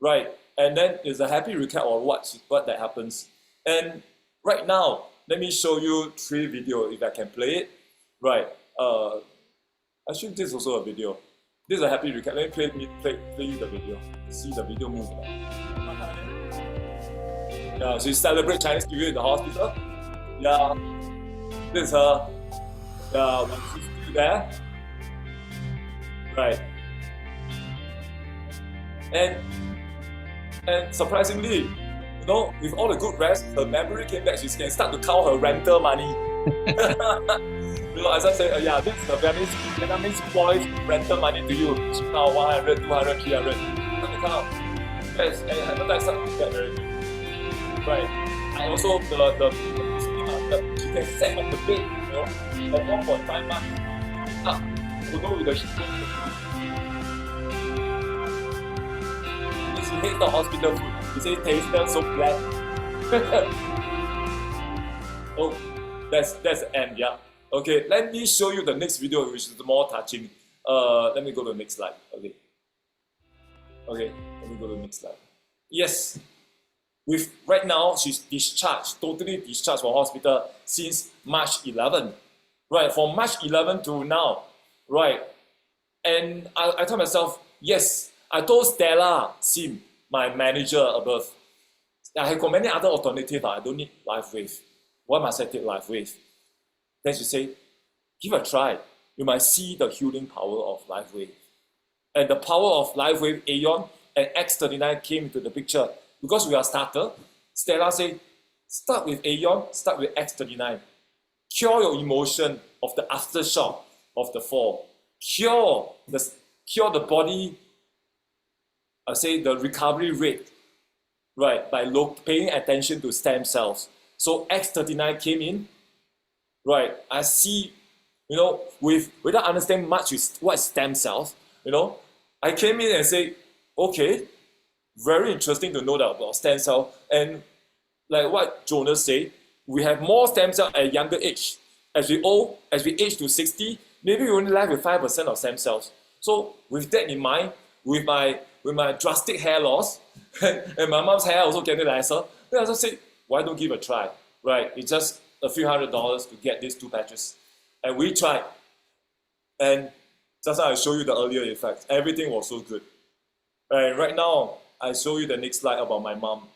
right? And then there's a happy recap of what that happens. And right now, let me show you 3 videos if I can play it. Right. Actually, this is also a video. This is a happy recap. Let me play you the video. See the video move. Yeah, she celebrates Chinese New Year in the hospital. Yeah, this is her. Yeah, when she's still there. Right. And surprisingly, you know, with all the good rest, her memory came back. She can start to count her rental money. You know, as I say, yeah, this is the Vietnamese boy's rental money to you. She count 100, 200, 300. Start to count. Yes, and appetite start to get very good. Right. And also she can set on the bed, you know, at 1.5 months. photo with the she hates the hospital food. He says tasted so bland. Oh, that's the end, yeah. Okay, let me show you the next video, which is more touching. Let me go to the next slide. Okay, let me go to the next slide. Yes, right now she's discharged, totally discharged from hospital since March 11. Right, from March 11 to now. Right, and I told myself, yes, I told Stella Sim, my manager above, I have got many other alternatives. I don't need LifeWave. Why must I take LifeWave? Then she said, give a try. You might see the healing power of LifeWave. And the power of LifeWave Aeon and X39 came into the picture. Because we are starter, Stella said, start with Aeon, start with X39. Cure your emotion of the aftershock of the fall. Cure the body, the recovery rate, right, by paying attention to stem cells. So X39 came in, right, I see, without understanding much what stem cells, I came in and say, okay, very interesting to know that about stem cell. And like what Jonas said, we have more stem cells at a younger age. As we age to 60, maybe we only left with 5% of stem cells. So with that in mind, with my drastic hair loss, and my mom's hair also getting lesser, then I just said, why don't give a try? Right, it's just a few $100s to get these 2 patches. And we tried. And just like I showed you the earlier effects, everything was so good. And right now, I show you the next slide about my mom.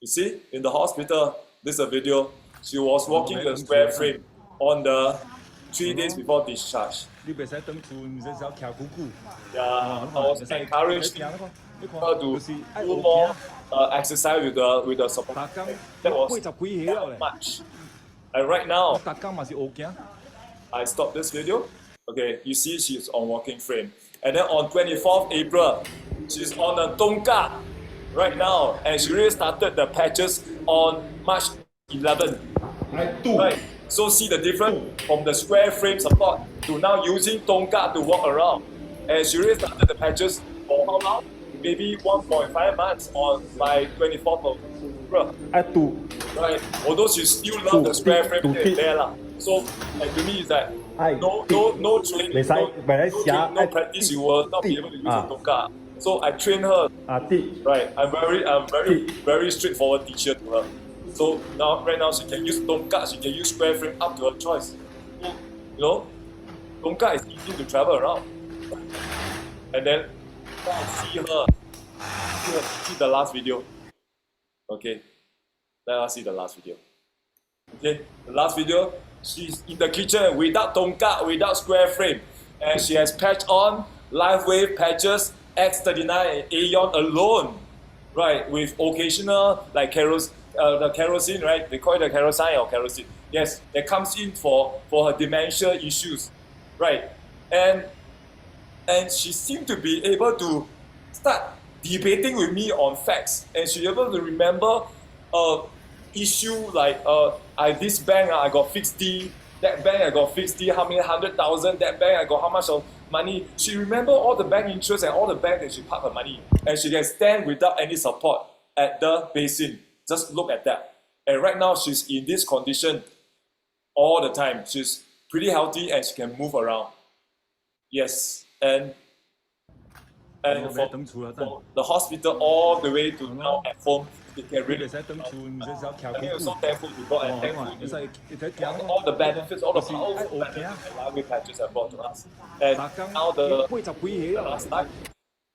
You see, in the hospital, this is a video. She was walking the square frame on the 3 days before discharge. Yeah, I was encouraging her to do more exercise with the support. That was that much. And right now, I stopped this video. Okay, you see she's on walking frame. And then on 24th April, she's on a Tonka right now. And she really started the patches on March 11. Right. So see the difference from the square frame support to now using Tonka to walk around. And she really started the patches for how long? Maybe 1.5 months on by 24th of April. Right. Although she still loves the square frame there. So and to me it's like no training, no practice, you will not be able to use the Tonka. So I train her. Right. I'm very straightforward teacher to her. So right now she can use Tonka, she can use square frame up to her choice. So, Tonka is easy to travel around. And then see the last video. Okay, let us see the last video. Okay, the last video, she's in the kitchen without Tonka, without square frame. And she has patch on, LifeWave patches, X39 and Aeon alone. Right, with occasional like the kerosene, right? They call it the kerosene or kerosene. Yes, that comes in for her dementia issues, right? And she seemed to be able to start debating with me on facts, and she able to remember issue like this bank I got fixed D, that bank I got fixed D, how many 100,000, that bank I got how much of money. She remember all the bank interest and all the bank that she parked her money, and she can stand without any support at the basin. Just look at that. And right now she's in this condition all the time. She's pretty healthy and she can move around. Yes, and from the hospital all the way to now at home, they can really. I think I'm so thankful to God and thankful to all the benefits, all the powerful benefits that LifeWave patches have brought to us. And now the last slide.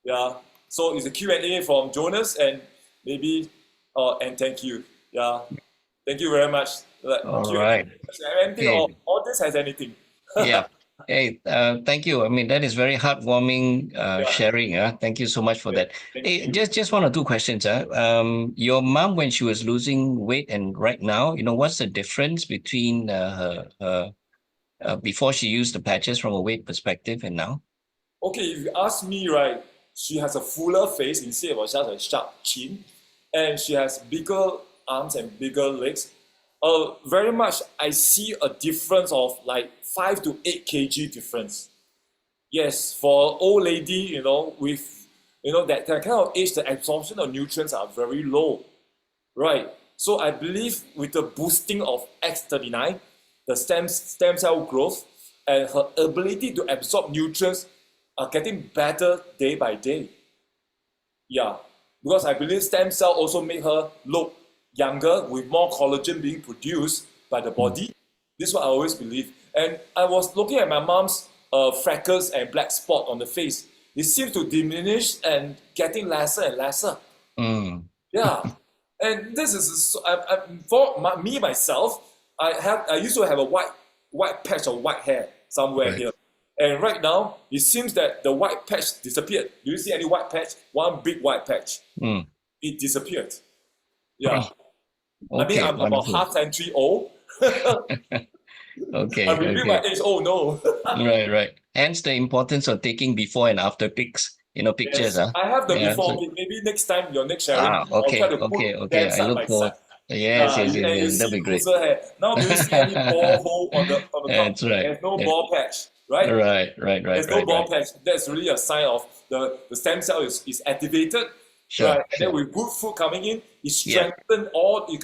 Yeah. So it's a Q&A from Jonas and maybe and thank you. Yeah. Thank you very much. All right. Anything or all this has anything. Yeah. Hey, thank you. I mean, that is very heartwarming sharing. Thank you so much for that. Hey, just 1 or 2 questions. Your mom, when she was losing weight and right now, what's the difference between her before she used the patches from a weight perspective and now? Okay, if you ask me, right, she has a fuller face instead of just a sharp chin, and she has bigger arms and bigger legs. Very much, I see a difference of like 5 to 8 kg difference. yes, for old lady, with that kind of age, the absorption of nutrients are very low, right? So I believe with the boosting of X39, the stem cell growth and her ability to absorb nutrients are getting better day by day. Yeah, because I believe stem cell also make her look younger with more collagen being produced by the body. This is what I always believe. And I was looking at my mom's freckles and black spot on the face. It seems to diminish and getting lesser and lesser. Mm. Yeah, and this is for me myself. I used to have a white patch of white hair somewhere Right. here, and right now it seems that the white patch disappeared. Do you see any white patch? One big white patch. Mm. It disappeared. Yeah, I mean Okay, I'm about wonderful. half century old. Okay, I'm revealing my okay. age. Oh no. Right. Hence the importance of taking before and after pics, pictures, Yes, I have the Yeah. before. Maybe next time your next sharing, I'll try Okay, to okay, put okay. them I side look by side. forward. Yes, yes, yes, And you yes. That'll see be great. looser hair. Now, do you see any ball hole on the top? That's right. There's no Yeah. ball patch, right? Right. There's no ball patch. That's really a sign of the stem cell is activated, Sure, right? And then sure. with good food coming in, it Yeah. strengthens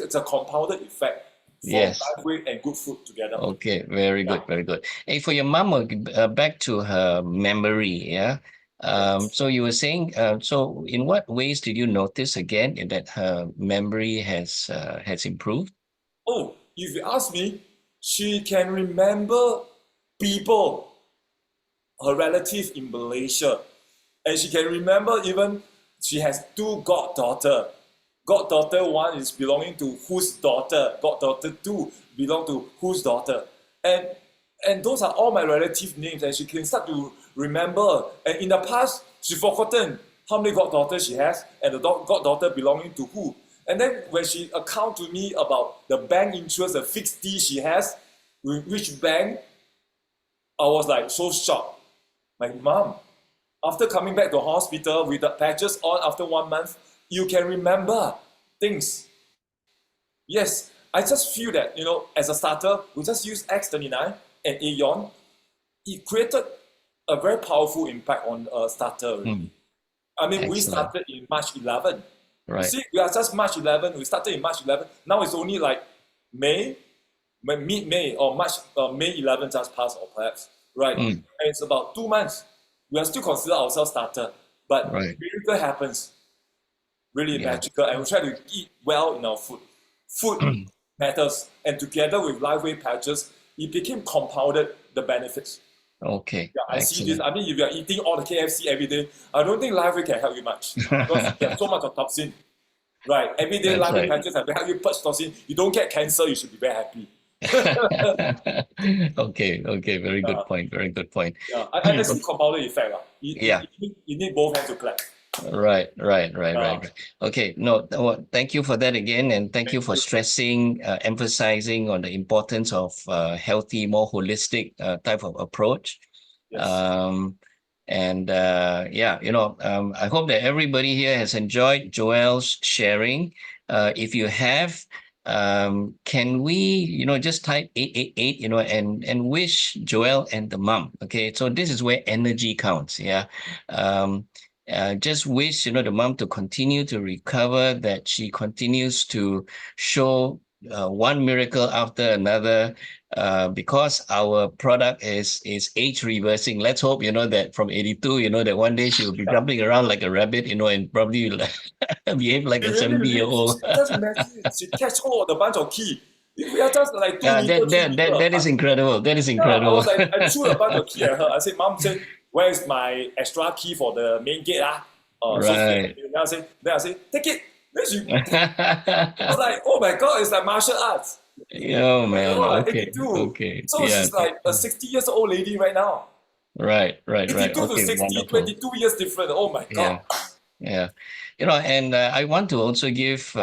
it's a compounded effect from Yes. live weight and good food together. Okay, very good, very good. Hey, for your mom, back to her memory, yeah. So you were saying, so in what ways did you notice again that her memory has improved? Oh, if you ask me, she can remember people, her relative in Malaysia. And she can remember even she has two goddaughter. Goddaughter one is belonging to whose daughter. Goddaughter two belong to whose daughter. And those are all my relative names, and she can start to remember. And in the past, she forgotten how many goddaughters she has and the goddaughter belonging to who. And then when she account to me about the bank interest, the fixed D she has, with which bank, I was like so shocked. My mom, after coming back to hospital with the patches on after 1 month, you can remember things. Yes, I just feel that, as a starter, we just use X39 and Aeon. It created a very powerful impact on a starter. I mean, we Excellent. started in March 11. You Right. see, we are just March 11. We started in March 11. Now it's only like mid-May or May 11 just passed, or perhaps, right? And it's about 2 months. We are still consider ourselves starter, but Right. miracle happens. Really Yeah. magical, and we try to eat well in our food. Food matters, and together with live weight patches, it became compounded the benefits. Okay. Yeah, I see this. Excellent. I mean, if you are eating all the KFC every day, I don't think live weight can help you much because there's so much of toxin. Right, every day That's live weight right. patches have help you purge toxin. You don't get cancer, you should be very happy. Okay. Very good point. Very good point. Yeah, and it's a compounded effect. Yeah. You need both hands to clap. Right. Okay. No, thank you for that again, and thank you for stressing, emphasizing on the importance of healthy, more holistic type of approach. Yes. I hope that everybody here has enjoyed Joel's sharing. If you have, can we, just type 888, and wish Joel and the mom. Okay, so this is where energy counts. Yeah. Just wish the mom to continue to recover, that she continues to show one miracle after another, because our product is age reversing. Let's hope that from 82, that one day she will be jumping around like a rabbit, and probably behave like a 70-year-old. Just imagine she catch hold of the bunch of key. We are just like 2 meters, 3 meters. That is incredible. That is incredible. I was like, I threw a bunch of key at her. I said, Mom said, where is my extra key for the main gate? Right. So then I say, take it. Then she I was like, oh my God, it's like martial arts. Oh man. God, Okay. 82. Okay. So she's like a 60 years old lady right now. Right. 82 to Okay. 60, Wonderful. 22 years different. Oh my God. Yeah. And I want to also give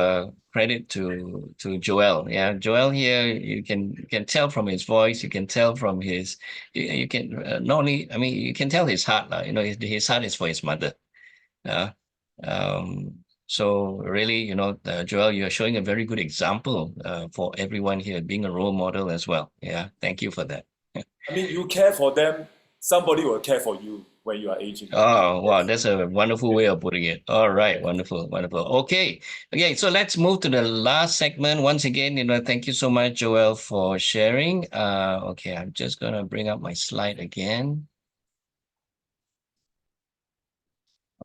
credit to Joel. Yeah, Joel here, you can tell from his voice, you can tell from his, you can not only, I mean, you can tell his heart. His heart is for his mother. So really, Joel, you are showing a very good example for everyone here, being a role model as well. Yeah, thank you for that. I mean, you care for them somebody will care for you when you are aging. Oh, wow, that's a wonderful way of putting it. All right, wonderful, wonderful. Okay, so let's move to the last segment. Once again, thank you so much, Joel, for sharing. Okay, I'm just gonna bring up my slide again.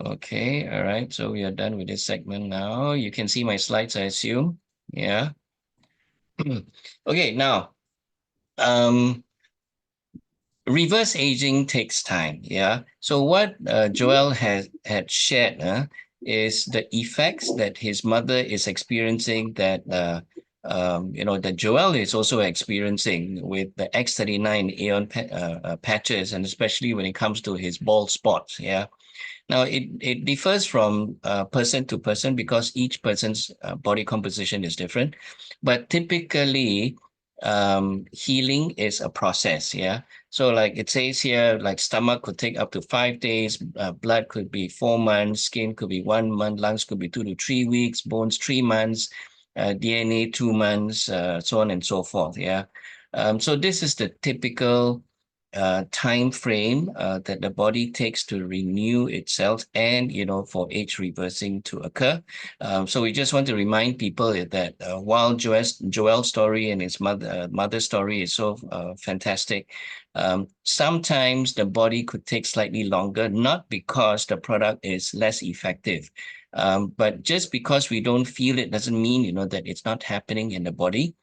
Okay, all right, so we are done with this segment now. You can see my slides, I assume. Yeah. Okay, now, reverse aging takes time. Yeah. So what Joel had shared is the effects that his mother is experiencing, that that Joel is also experiencing with the X39 Aeon patches, and especially when it comes to his bald spots. Yeah. Now, it differs from person to person because each person's body composition is different. But typically, healing is a process. Yeah. So, like it says here, like stomach could take up to 5 days, blood could be 4 months, skin could be 1 month, lungs could be 2 to 3 weeks, bones 3 months, DNA 2 months, so on and so forth. Yeah. So this is the typical time frame that the body takes to renew itself, and for age reversing to occur. So we just want to remind people that while Joel's story and his mother's story is so fantastic, sometimes the body could take slightly longer, not because the product is less effective, but just because we don't feel it doesn't mean that it's not happening in the body.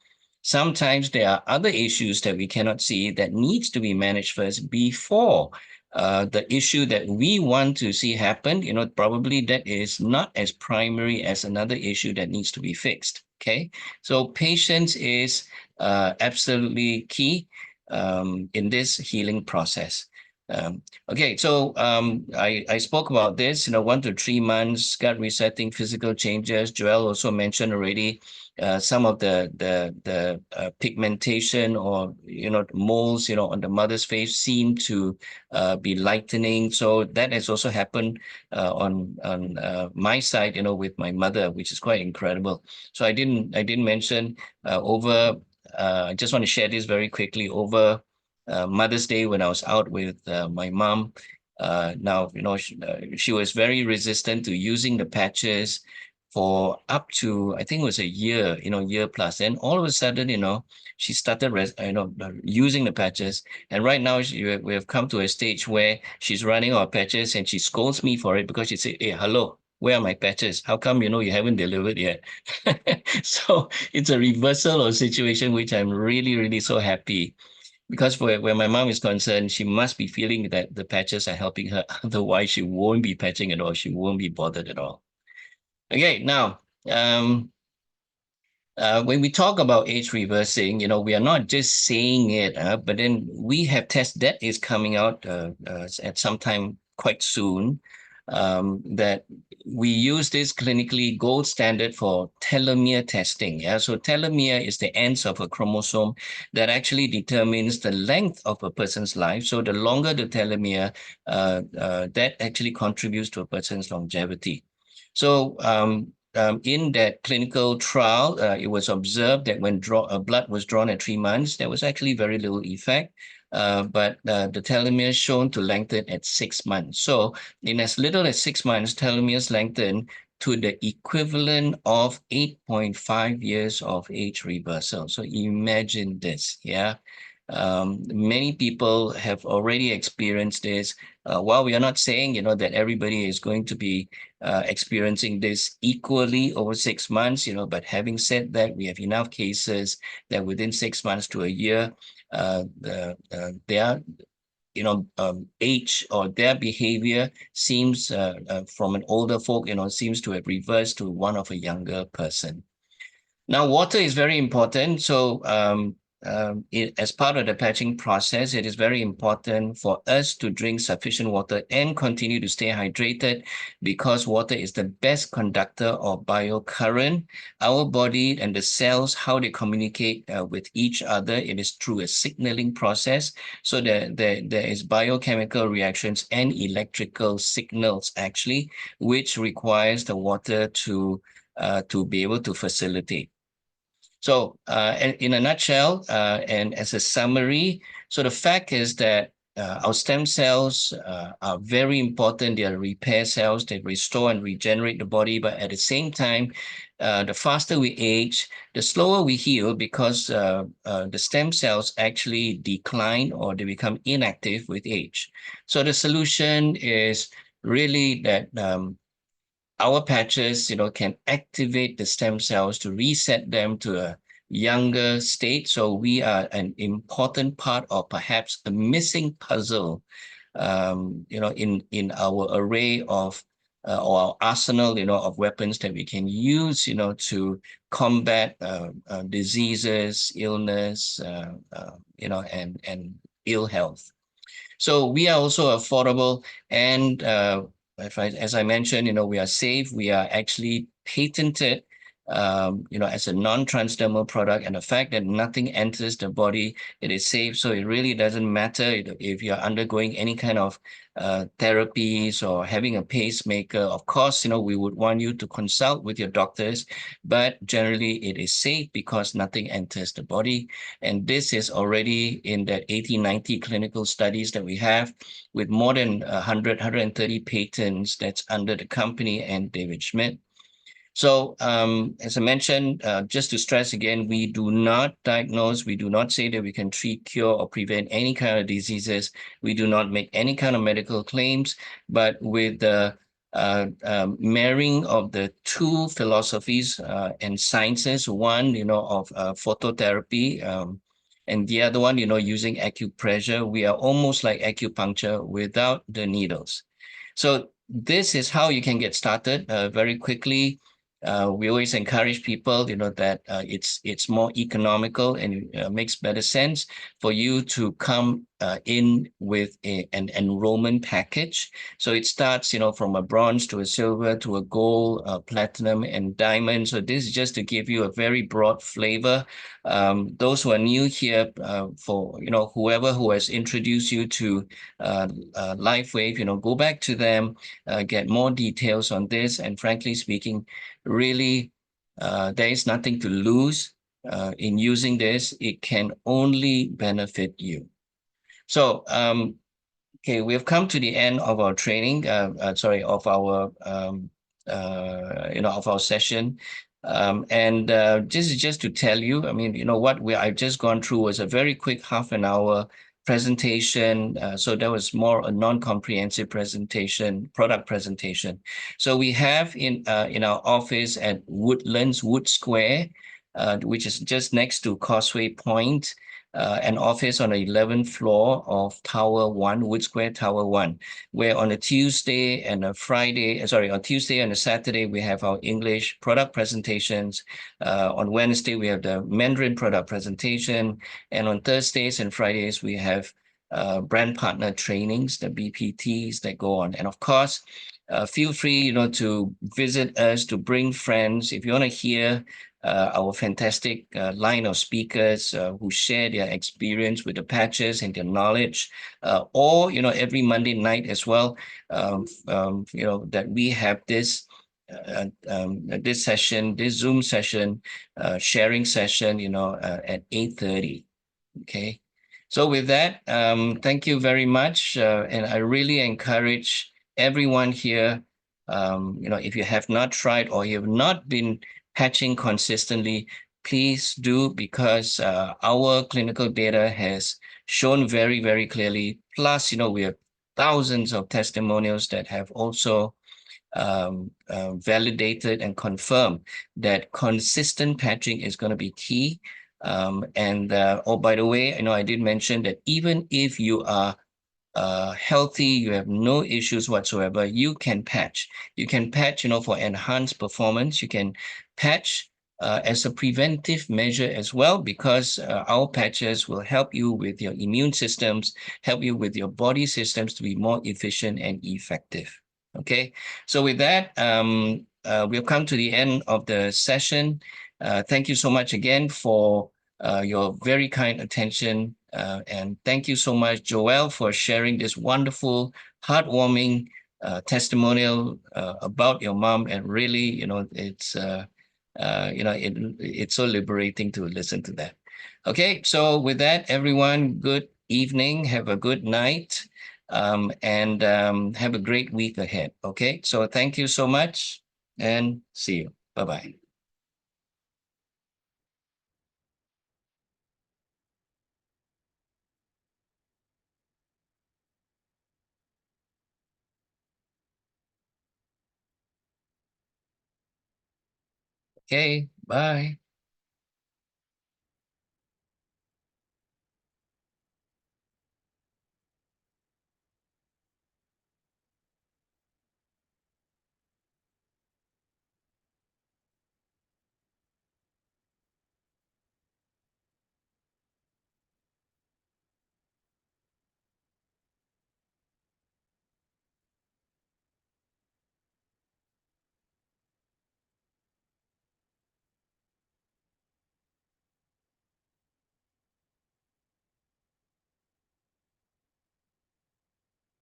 Sometimes there are other issues that we cannot see that needs to be managed first before the issue that we want to see happen. Probably that is not as primary as another issue that needs to be fixed. Okay, so patience is absolutely key in this healing process. Okay, so I spoke about this, 1 to 3 months, gut resetting, physical changes. Joel also mentioned already some of the pigmentation or moles on the mother's face seem to be lightening. So that has also happened on my side, with my mother, which is quite incredible. So I didn't mention I just want to share this very quickly. Over Mother's Day, when I was out with my mom, now she was very resistant to using the patches for up to, I think it was a year, year plus. And all of a sudden, she started using the patches. And right now we have come to a stage where she's running out of patches, and she scolds me for it because she said, "Hey, hello, where are my patches? How come you haven't delivered yet?" So it's a reversal of situation, which I'm really, really so happy, because where my mom is concerned, she must be feeling that the patches are helping her. Otherwise, she won't be patching at all. She won't be bothered at all. Okay, now, when we talk about age reversing, we are not just saying it, but then we have tests that is coming out at some time quite soon, that we use this clinically gold standard for telomere testing. Yeah, so telomere is the ends of a chromosome that actually determines the length of a person's life. So the longer the telomere, that actually contributes to a person's longevity. So in that clinical trial, it was observed that when blood was drawn at 3 months, there was actually very little effect. But the telomeres shown to lengthen at 6 months. So in as little as 6 months, telomeres lengthen to the equivalent of 8.5 years of age reversal. So imagine this, yeah. Many people have already experienced this. While we are not saying, that everybody is going to be experiencing this equally over 6 months, but having said that, we have enough cases that within 6 months to a year, their age or their behavior seems from an older folk, seems to have reversed to one of a younger person. Now, water is very important. So as part of the patching process, it is very important for us to drink sufficient water and continue to stay hydrated, because water is the best conductor of biocurrent. Our body and the cells, how they communicate with each other, it is through a signaling process. So there is biochemical reactions and electrical signals actually, which requires the water to be able to facilitate. So in a nutshell, and as a summary, so the fact is that our stem cells are very important. They are repair cells. They restore and regenerate the body. But at the same time, the faster we age, the slower we heal, because the stem cells actually decline or they become inactive with age. So the solution is really that our patches, can activate the stem cells to reset them to a younger state. So we are an important part of perhaps a missing puzzle, in our array of or our arsenal, of weapons that we can use, to combat diseases, illness, and ill health. So we are also affordable, and as I mentioned, we are safe. We are actually patented, as a non-transdermal product, and the fact that nothing enters the body, it is safe. So it really doesn't matter if you're undergoing any kind of therapies or having a pacemaker. Of course, we would want you to consult with your doctors, but generally it is safe because nothing enters the body. And this is already in that 80-90 clinical studies that we have, with more than 130 patents that's under the company and David Schmidt. So as I mentioned, just to stress again, we do not diagnose, we do not say that we can treat, cure, or prevent any kind of diseases. We do not make any kind of medical claims, but with the marrying of the two philosophies and sciences, one, of phototherapy, and the other one, using acupressure, we are almost like acupuncture without the needles. So this is how you can get started very quickly. We always encourage people, that it's more economical and makes better sense for you to come in with an enrollment package. So it starts, from a bronze to a silver to a gold, platinum, and diamond. So this is just to give you a very broad flavor. Those who are new here, for whoever who has introduced you to LifeWave, go back to them, get more details on this. And frankly speaking, really, there is nothing to lose in using this. It can only benefit you. So, okay, we've come to the end of our training. Of our of our session. And this is just to tell you, I mean, what I've just gone through was a very quick half an hour presentation. So that was more a non-comprehensive presentation, product presentation. So we have in our office at Wood Square, which is just next to Causeway Point, an office on the 11th floor of Tower 1, Wood Square Tower 1, where on a Tuesday and a Friday, on Tuesday and a Saturday, we have our English product presentations. On Wednesday, we have the Mandarin product presentation. And on Thursdays and Fridays, we have brand partner trainings, the BPTs that go on. And of course, feel free, to visit us, to bring friends. If you want to hear our fantastic line of speakers who share their experience with the patches and their knowledge, or every Monday night as well, that we have this session, this Zoom session, sharing session, at 8:30. Okay, so with that, thank you very much, and I really encourage everyone here. If you have not tried or you have not been patching consistently, please do, because our clinical data has shown very, very clearly. Plus, we have thousands of testimonials that have also validated and confirmed that consistent patching is going to be key. Oh, by the way, I did mention that even if you are healthy, you have no issues whatsoever, you can patch. You can patch, for enhanced performance. You can patch as a preventive measure as well, because our patches will help you with your immune systems, help you with your body systems to be more efficient and effective. Okay, so with that, we've come to the end of the session. Thank you so much again for your very kind attention. And thank you so much, Joelle, for sharing this wonderful, heartwarming testimonial about your mom. And really, it's it's so liberating to listen to that. Okay, so with that, everyone, good evening. Have a good night. And have a great week ahead. Okay. So thank you so much and see you. Bye-bye. Okay. Bye.